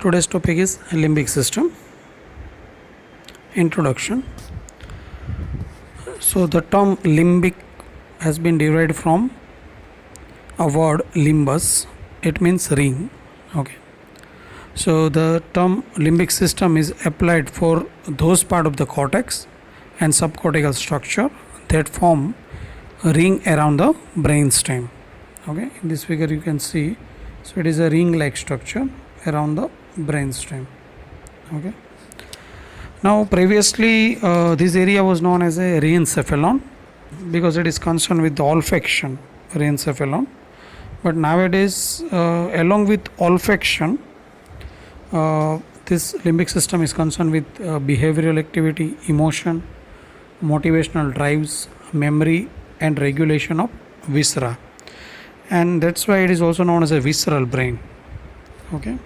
Today's topic is limbic system. Introduction. So the term limbic has been derived from a word limbus. It means ring. Okay. So the term limbic system is applied for those part of the cortex and subcortical structure that form a ring around the brainstem. Okay. In this figure you can see. So it is a ring-like structure around the brainstem. Okay. Now previously this area was known as a reencephalon because it is concerned with the olfaction, reencephalon. But nowadays along with olfaction this limbic system is concerned with behavioral activity, emotion, motivational drives, memory and regulation of viscera, and that's why it is also known as a visceral brain. Okay.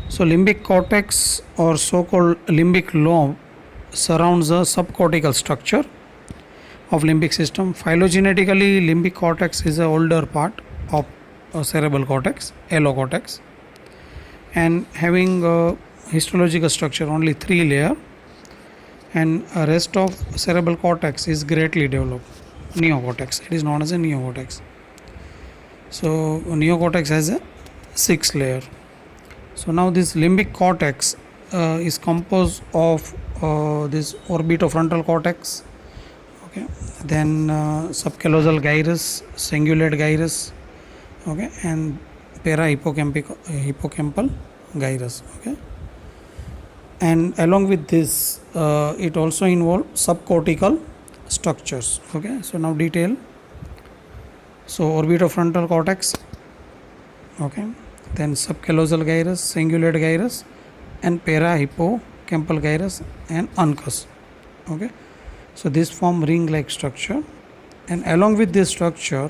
So limbic cortex or so-called limbic lobe surrounds the subcortical structure of limbic system. Phylogenetically, limbic cortex is the older part of cerebral cortex, allocortex, and having histological structure only 3 layer, and rest of cerebral cortex is greatly developed, neocortex. It is known as a neocortex. So neocortex has a 6 layer. So now this limbic cortex is composed of this orbitofrontal cortex, okay, then subcallosal gyrus, cingulate gyrus, okay, and parahippocampal gyrus, okay. And along with this it also involves subcortical structures. Okay, so now detail. So orbitofrontal cortex, okay, then subcallosal gyrus, cingulate gyrus, and parahippocampal gyrus and uncus. Okay, so this form ring like structure, and along with this structure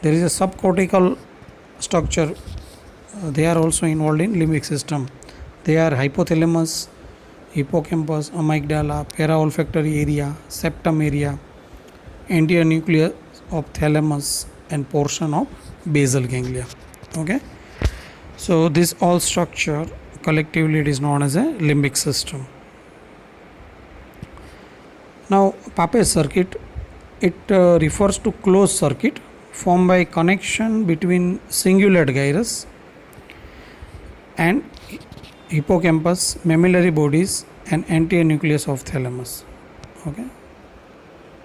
there is a subcortical structure. They are also involved in limbic system. They are hypothalamus, hippocampus, amygdala, paraolfactory area, septum area, anterior nucleus of thalamus, and portion of basal ganglia. Okay, so this all structure collectively it is known as a limbic system. Now Pape's circuit, it refers to closed circuit formed by connection between cingulate gyrus and hippocampus, mammillary bodies, and anterior nucleus of thalamus. Okay,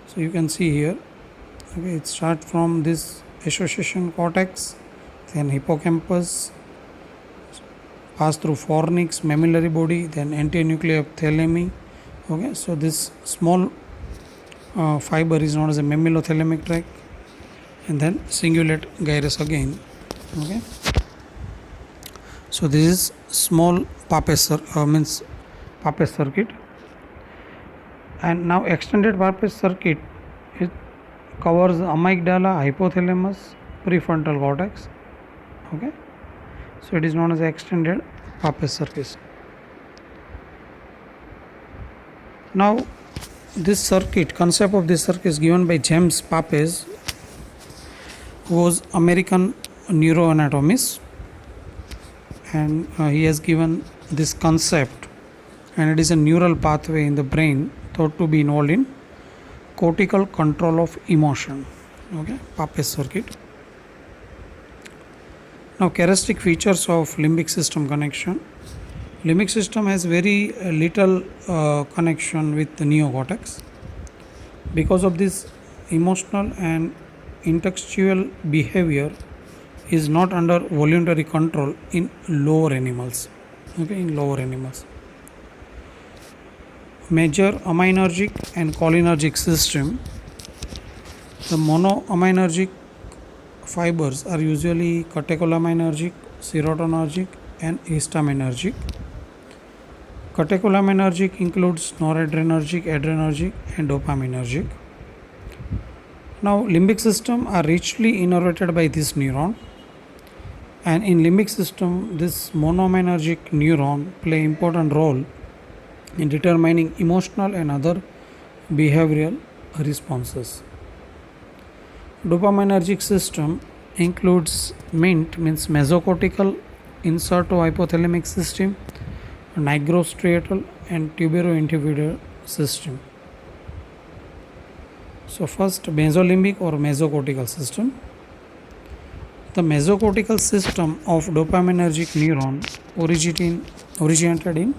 so you can see here. Okay, it starts from this association cortex, then hippocampus, pass through fornix, mammillary body, then anterior nucleus of thalami. Okay, so this small fiber is known as a mammillothalamic tract, and then cingulate gyrus again. Okay, so this is small Pape's circuit, and now extended Pape's circuit, it covers amygdala, hypothalamus, prefrontal cortex. Okay, so it is known as extended Pape's circuit. Now this circuit, concept of this circuit is given by James Papez, who was American neuroanatomist, and he has given this concept, and it is a neural pathway in the brain thought to be involved in cortical control of emotion. Okay, Pape's circuit. Now characteristic features of limbic system connection. Limbic system has very little connection with the neocortex. Because of this, emotional and intellectual behavior is not under voluntary control in lower animals. Okay, in lower animals. Major aminergic and cholinergic system. The monoaminergic fibers are usually catecholaminergic, serotonergic, and histaminergic. Catecholaminergic includes noradrenergic, adrenergic, and dopaminergic. Now limbic system are richly innervated by this neuron, and in limbic system this monoaminergic neuron play important role in determining emotional and other behavioral responses. Dopaminergic system includes MINT, means mesocortical inserto-hypothalamic system, nigrostriatal and tuberointermediate system. So first, mesolimbic or mesocortical system. The mesocortical system of dopaminergic neuron originated in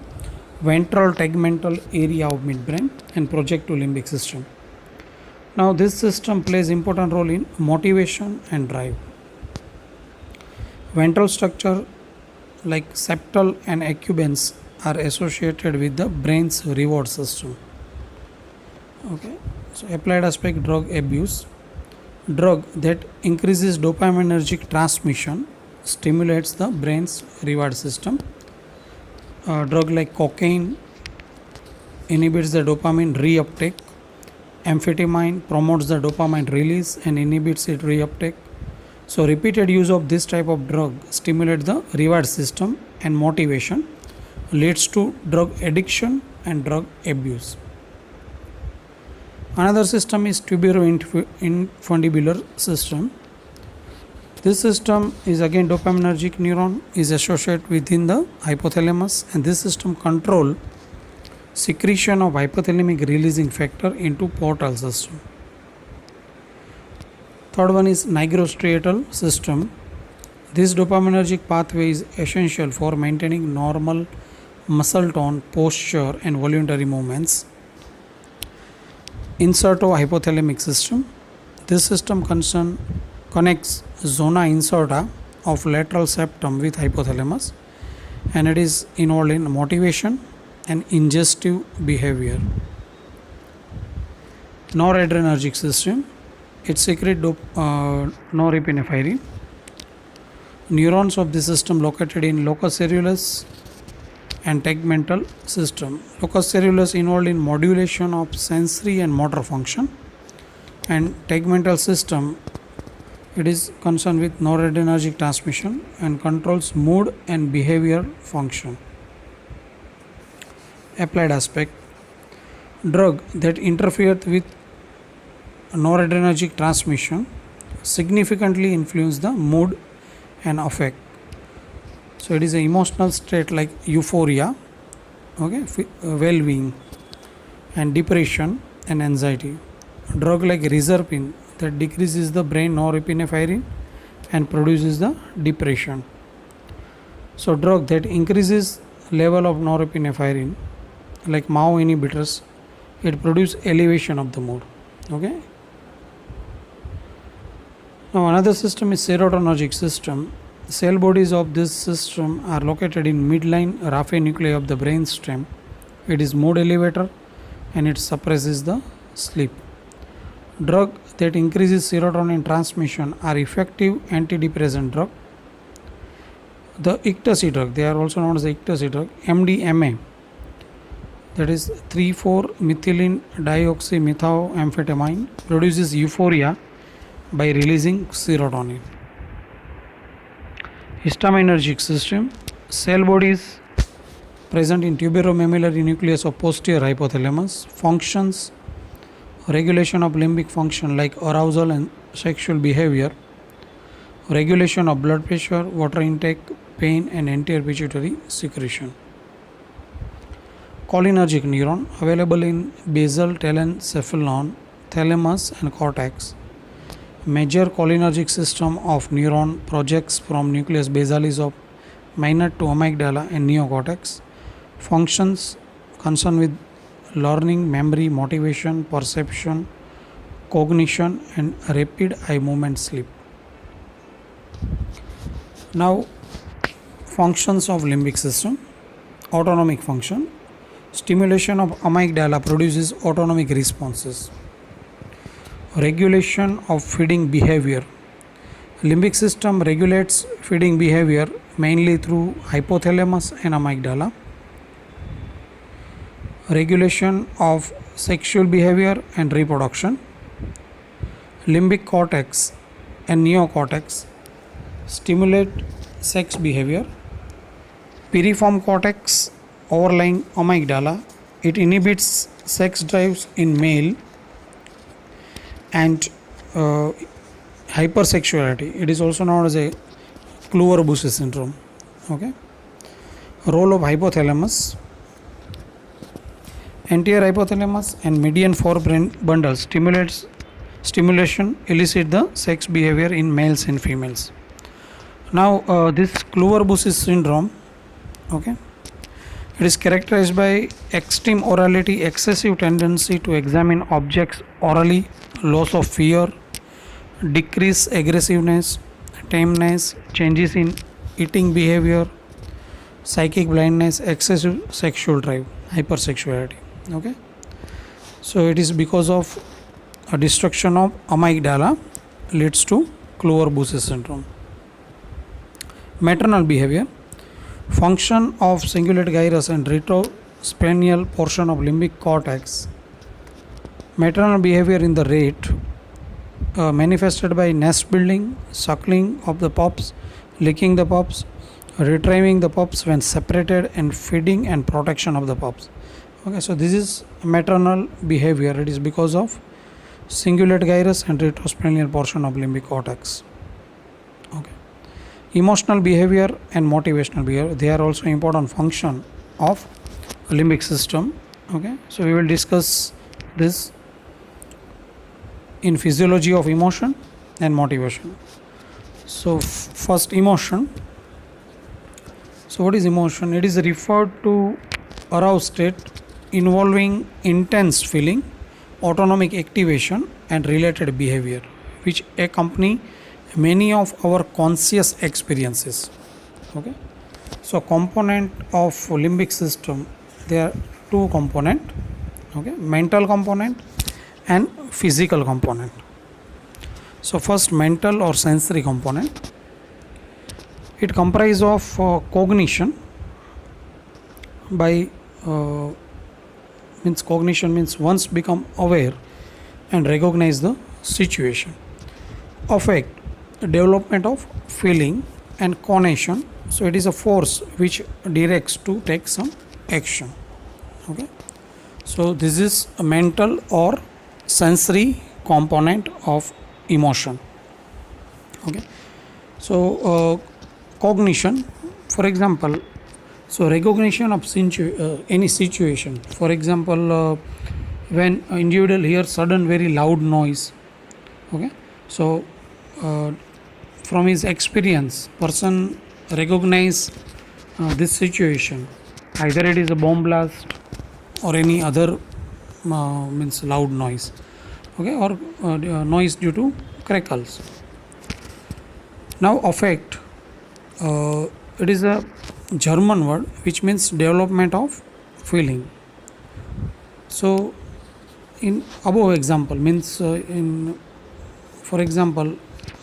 ventral tegmental area of midbrain and project to limbic system. Now this system plays important role in motivation and drive. Ventral structure like septal and accumbens are associated with the brain's reward system. Okay, so applied aspect, drug abuse. Drug that increases dopaminergic transmission stimulates the brain's reward system. Drug like cocaine inhibits the dopamine reuptake. Amphetamine promotes the dopamine release and inhibits its reuptake. So repeated use of this type of drug stimulates the reward system and motivation, leads to drug addiction and drug abuse. Another system is tuberoinfundibular system. This system is again dopaminergic neuron is associated within the hypothalamus, and this system control secretion of hypothalamic releasing factor into portal system. Third one is nigrostriatal system. This dopaminergic pathway is essential for maintaining normal muscle tone, posture and voluntary movements. Inserto-hypothalamic system. This system connects zona incerta of lateral septum with hypothalamus, and it is involved in motivation and ingestive behavior. Noradrenergic system. It secretes norepinephrine. Neurons of this system located in locus ceruleus and tegmental system. Locus ceruleus involved in modulation of sensory and motor function, and tegmental system, it is concerned with noradrenergic transmission and controls mood and behavior function. Applied aspect, drug that interfere with noradrenergic transmission significantly influence the mood and affect. So it is an emotional state like euphoria, okay, well-being and depression and anxiety. Drug like reserpine that decreases the brain norepinephrine and produces the depression. So drug that increases level of norepinephrine like MAO inhibitors, it produces elevation of the mood. Okay. Now another system is serotonergic system. Cell bodies of this system are located in midline raphe nuclei of the brain stem. It is mood elevator and it suppresses the sleep. Drug that increases serotonin transmission are effective antidepressant drug. The ecstasy drug, they are also known as the ecstasy drug, MDMA, that is 3,4-methylene dioxymethamphetamine, produces euphoria by releasing serotonin. Histaminergic system. Cell bodies present in tuberomammillary nucleus of posterior hypothalamus. Functions, regulation of limbic function like arousal and sexual behavior, regulation of blood pressure, water intake, pain and anterior pituitary secretion. Cholinergic neuron available in basal telencephalon, thalamus and cortex. Major cholinergic system of neuron projects from nucleus basalis of minor to amygdala and neocortex. Functions concerned with learning, memory, motivation, perception, cognition and rapid eye movement, sleep. Now functions of limbic system. Autonomic function. Stimulation of amygdala produces autonomic responses. Regulation of feeding behavior. Limbic system regulates feeding behavior mainly through hypothalamus and amygdala. Regulation of sexual behavior and reproduction. Limbic cortex and neocortex stimulate sex behavior. Piriform cortex overlying amygdala, it inhibits sex drives in male and hypersexuality. It is also known as a Kluver-Busch syndrome. Okay. Role of hypothalamus. Anterior hypothalamus and median forebrain bundle stimulation elicit the sex behavior in males and females. Now this Kluver-Bush syndrome, okay, it is characterized by extreme orality, excessive tendency to examine objects orally, loss of fear, decreased aggressiveness, tameness, changes in eating behavior, psychic blindness, excessive sexual drive, hypersexuality. Okay, so it is because of a destruction of amygdala leads to Kluver-Bush syndrome. Maternal behavior. Function of cingulate gyrus and retrosplenial portion of limbic cortex. Maternal behavior in the rat manifested by nest building, suckling of the pups, licking the pups, retrieving the pups when separated, and feeding and protection of the pups. Okay, so this is maternal behavior. It is because of cingulate gyrus and retrosplenial portion of limbic cortex. Okay. Emotional behavior and motivational behavior, they are also important function of limbic system. Okay, so we will discuss this in physiology of emotion and motivation. So first, emotion. So what is emotion? It is referred to aroused state involving intense feeling, autonomic activation and related behavior which accompany many of our conscious experiences. Okay, so component of limbic system, there are two component. Okay, mental component and physical component. So first, mental or sensory component. It comprises of cognition by cognition means once become aware and recognize the situation. Affect, development of feeling, and conation. So it is a force which directs to take some action. Okay, so this is a mental or sensory component of emotion. Okay, so cognition, for example, so recognition of any situation. For example, when an individual hears sudden very loud noise. Okay, so from his experience, person recognize this situation, either it is a bomb blast or any other means loud noise. Okay, or noise due to crackles. Now affect, it is a German word which means development of feeling. So in above example means in, for example,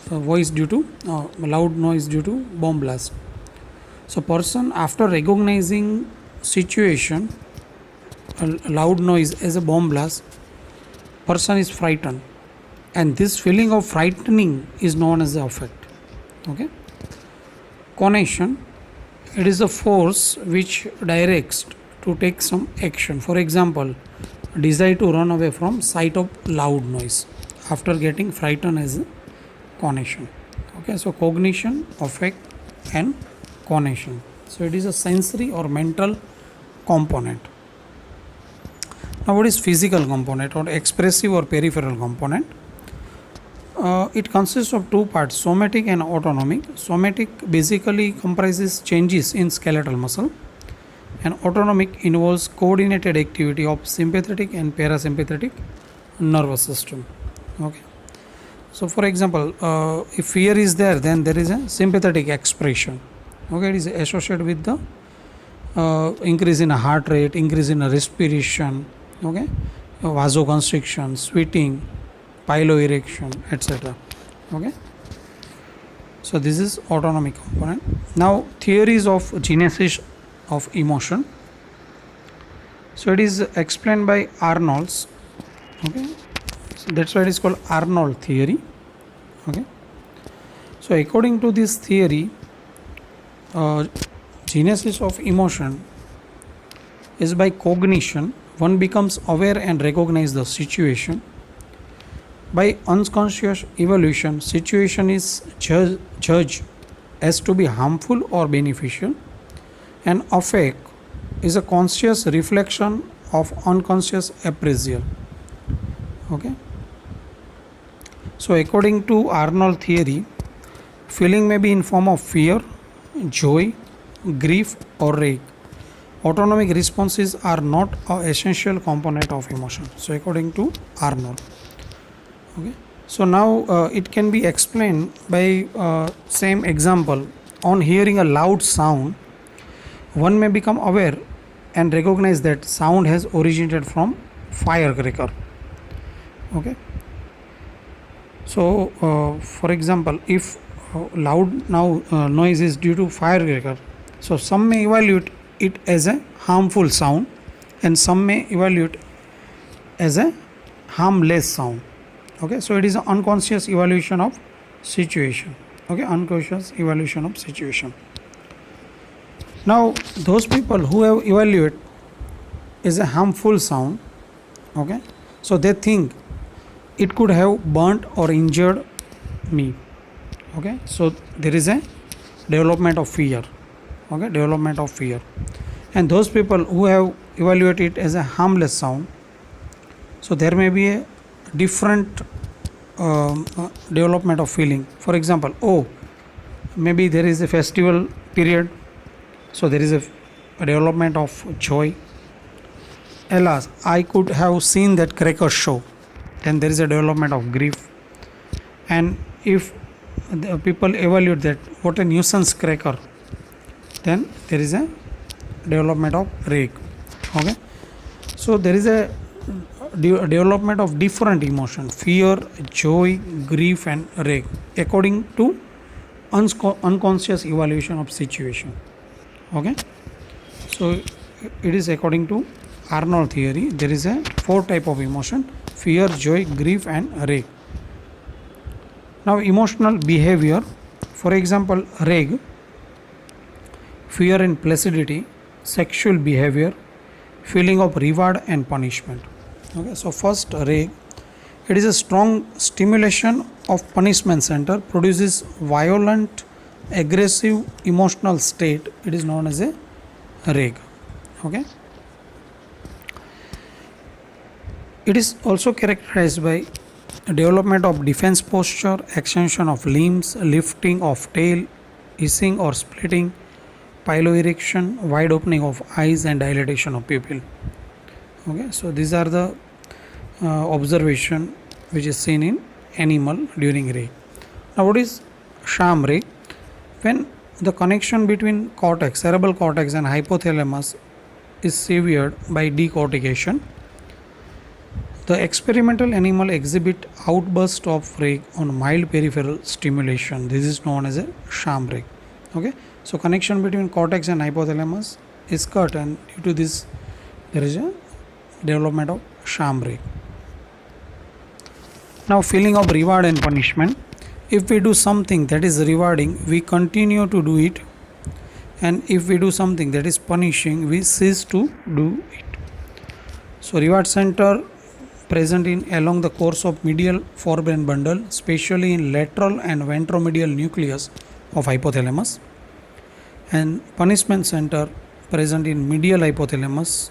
voice due to loud noise due to bomb blast. So person after recognizing situation, a loud noise as a bomb blast, person is frightened, and this feeling of frightening is known as the affect. Okay, conation, it is a force which directs to take some action. For example, desire to run away from sight of loud noise after getting frightened as a conation. Okay, so cognition, affect and conation. So it is a sensory or mental component. Now what is physical component or expressive or peripheral component? It consists of two parts, somatic and autonomic. Somatic basically comprises changes in skeletal muscle, and autonomic involves coordinated activity of sympathetic and parasympathetic nervous system. Okay, so for example, if fear is there, then there is a sympathetic expression. Okay, it is associated with the increase in a heart rate, increase in a respiration. Okay, vasoconstriction, sweating, piloerection, etc. Okay, so this is autonomic component. Now theories of genesis of emotion. So it is explained by Arnold's. Okay, so that's why it is called Arnold theory. Okay, so according to this theory, genesis of emotion is by cognition. One becomes aware and recognize the situation. By unconscious evolution, situation is judged as to be harmful or beneficial. And affect is a conscious reflection of unconscious appraisal. Okay. So according to Arnold theory, feeling may be in form of fear, joy, grief or rage. Autonomic responses are not an essential component of emotion. So according to Arnold. Okay. So now it can be explained by same example. On hearing a loud sound, one may become aware and recognize that sound has originated from firecracker. Okay. So for example, if loud noise is due to firecracker, so some may evaluate it as a harmful sound and some may evaluate as a harmless sound. Okay, so it is an unconscious evaluation of situation. Okay, unconscious evaluation of situation. Now those people who have evaluate as a harmful sound, okay, so they think it could have burnt or injured me. Okay, so there is a development of fear. Okay, development of fear. And those people who have evaluated it as a harmless sound, so there may be a different development of feeling. For example, oh, maybe there is a festival period, so there is a development of joy. Alas, I could have seen that cracker show, then there is a development of grief. And if the people evaluate that what a nuisance cracker, then there is a development of rage. Okay, so there is a development of different emotion: fear, joy, grief and rage according to unconscious evaluation of situation. Okay, so it is according to Arnold theory. There is a 4 type of emotion: fear, joy, grief and rage. Now emotional behavior, for example, rage, fear and placidity, sexual behavior, feeling of reward and punishment. Okay, so first, rage, it is a strong stimulation of punishment center, produces violent, aggressive emotional state. It is known as a rage. Okay, it is also characterized by development of defense posture, extension of limbs, lifting of tail, hissing or splitting, piloerection, wide opening of eyes and dilatation of pupil. Okay, so these are the observation which is seen in animal during rage. Now what is sham rage? When the connection between cortex, cerebral cortex and hypothalamus is severed by decortication, the experimental animal exhibit outburst of rage on mild peripheral stimulation. This is known as a sham rage. Okay, so connection between cortex and hypothalamus is cut, and due to this there is a development of sham rage. Now feeling of reward and punishment. If we do something that is rewarding, we continue to do it, and if we do something that is punishing, we cease to do it. So reward center present in along the course of medial forebrain bundle, especially in lateral and ventromedial nucleus of hypothalamus, and punishment center present in medial hypothalamus,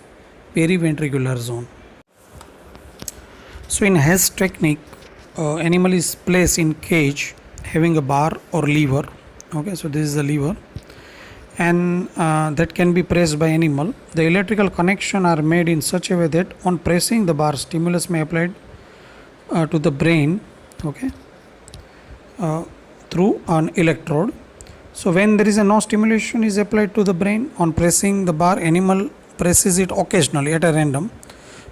periventricular zone. So in Hess technique, animal is placed in cage having a bar or lever. Okay, so this is the lever, and that can be pressed by animal. The electrical connection are made in such a way that on pressing the bar, stimulus may applied to the brain. Okay, through an electrode. So when there is a no stimulation is applied to the brain, on pressing the bar, animal presses it occasionally at a random.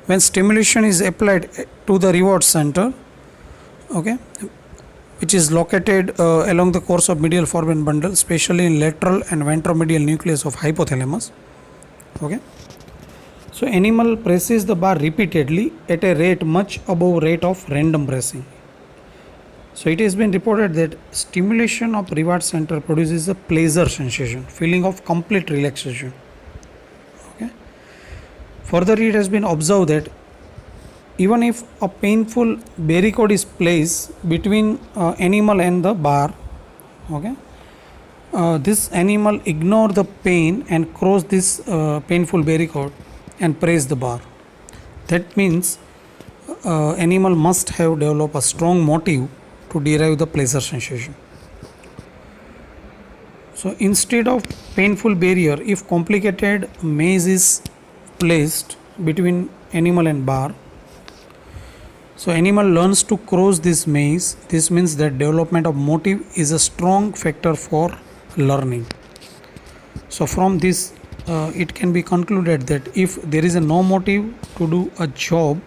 When stimulation is applied to the reward center, okay, which is located along the course of medial forebrain bundle, especially in lateral and ventromedial nucleus of hypothalamus. Okay, so animal presses the bar repeatedly at a rate much above rate of random pressing. So it has been reported that stimulation of reward center produces a pleasure sensation, feeling of complete relaxation. Okay. Further, it has been observed that even if a painful barricade is placed between animal and the bar, okay, This animal ignore the pain and cross this painful barricade and praise the bar. That means animal must have developed a strong motive to derive the pleasure sensation. So instead of painful barrier, if complicated maze is placed between animal and bar, so animal learns to cross this maze. This means that development of motive is a strong factor for learning. So from this it can be concluded that if there is a no motive to do a job,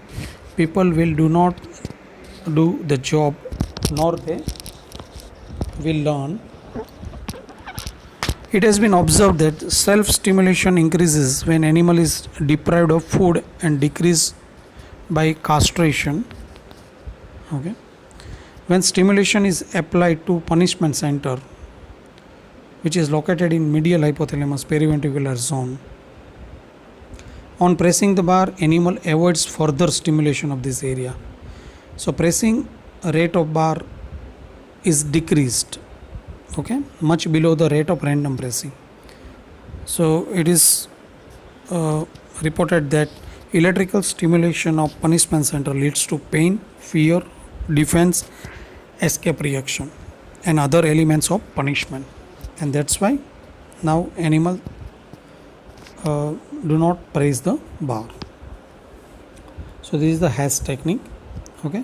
people will do not do the job, nor they will learn. It has been observed that self stimulation increases when animal is deprived of food and decrease by castration. Okay, when stimulation is applied to punishment center, which is located in medial hypothalamus periventricular zone, on pressing the bar, animal avoids further stimulation of this area. So pressing rate of bar is decreased, okay, much below the rate of random pressing. So it is reported that electrical stimulation of punishment center leads to pain, fear, defense, escape reaction, and other elements of punishment. And that's why now animal do not press the bar. So this is the HAS technique. Okay.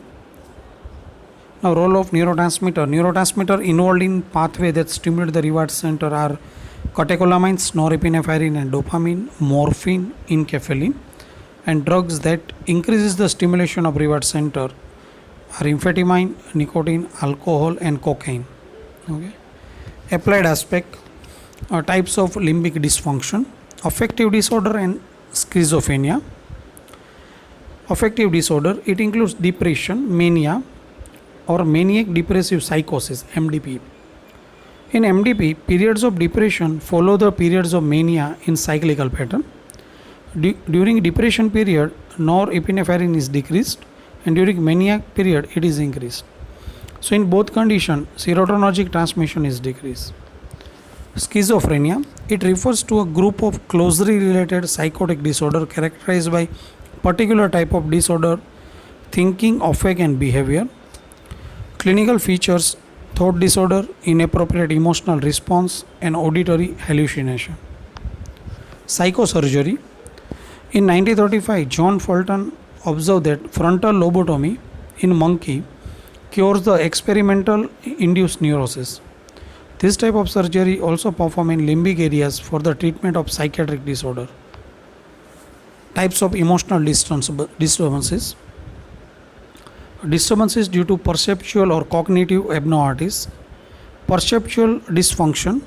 Now role of neurotransmitter involved in pathway that stimulate the reward center are catecholamines, norepinephrine and dopamine, morphine, enkephalin, and drugs that increases the stimulation of reward center are amphetamine, nicotine, alcohol and cocaine. Okay. Applied aspect, types of limbic dysfunction, affective disorder and schizophrenia. Affective disorder, it includes depression, mania or maniac depressive psychosis, MDP. In MDP, periods of depression follow the periods of mania in cyclical pattern. During depression period, norepinephrine is decreased, and during maniac period it is increased. So in both conditions, serotonergic transmission is decreased. Schizophrenia, it refers to a group of closely related psychotic disorder characterized by particular type of disorder, thinking, affect and behavior. Clinical features, thought disorder, inappropriate emotional response and auditory hallucination. Psychosurgery, in 1935, John Fulton observed that frontal lobotomy in monkey cures the experimental induced neurosis. This type of surgery also performed in limbic areas for the treatment of psychiatric disorder. Types of emotional disturbances. Disturbances due to perceptual or cognitive abnormalities. Perceptual dysfunction,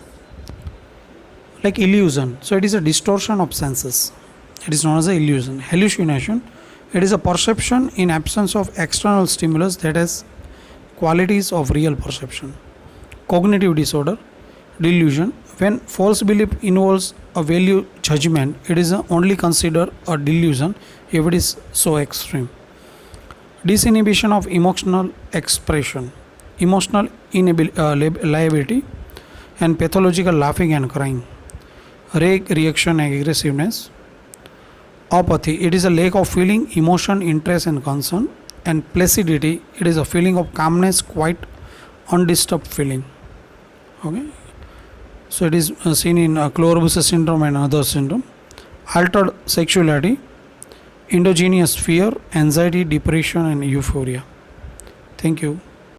like illusion. So it is a distortion of senses. It is known as an illusion. Hallucination, it is a perception in absence of external stimulus that has qualities of real perception. Cognitive disorder, delusion, when false belief involves a value judgment, it is only considered a delusion if it is so extreme. Disinhibition of emotional expression, emotional liability and pathological laughing and crying. Rage, reaction and aggressiveness. Apathy, it is a lack of feeling, emotion, interest and concern. And placidity, it is a feeling of calmness, quite undisturbed feeling. Okay, so it is seen in Clover-Bush syndrome and other syndrome. Altered sexuality, endogenous fear, anxiety, depression and euphoria. Thank you.